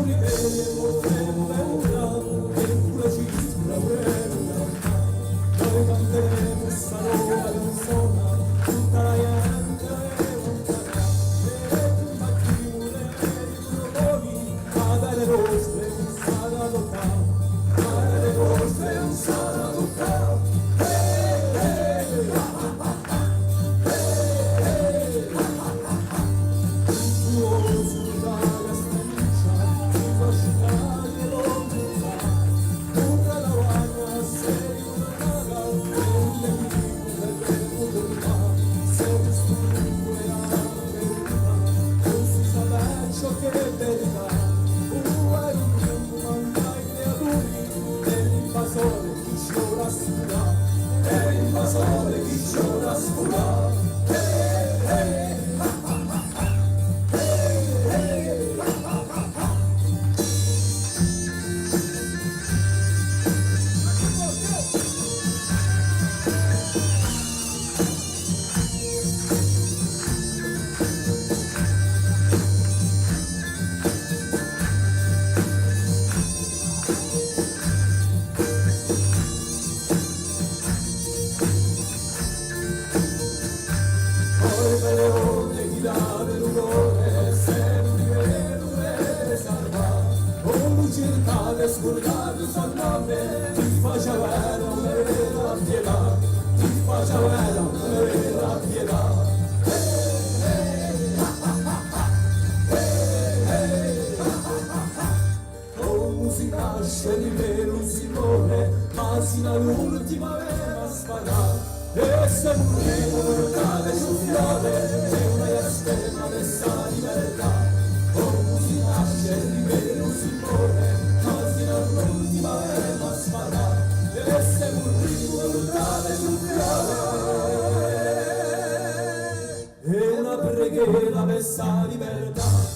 ribelli e morremo vendrà, e pure ci sicuramente noi canteremo questa nuova canzone, tutta la gente canterà, e ma chi vuole di ma dalle vostre non sarà toccato, ma dalle vostre non sarà toccato. È l'invasore chi ci ora sfura. Per le onde chi dà l'ugore, se non rivede salva, o lucidate scordate salvate, ti faceva non aveva pietà, ti faceva non aveva pietà. Con musica nasce di me non si muore, ma sino all'ultima vera sparare. E se morremo portate soffiate, è una estrema dessa libertà. Come si nasce di me non si muore, ma fino all'ultima ema sparà. E se morremo portate soffiate, è una preghiera per sta libertà.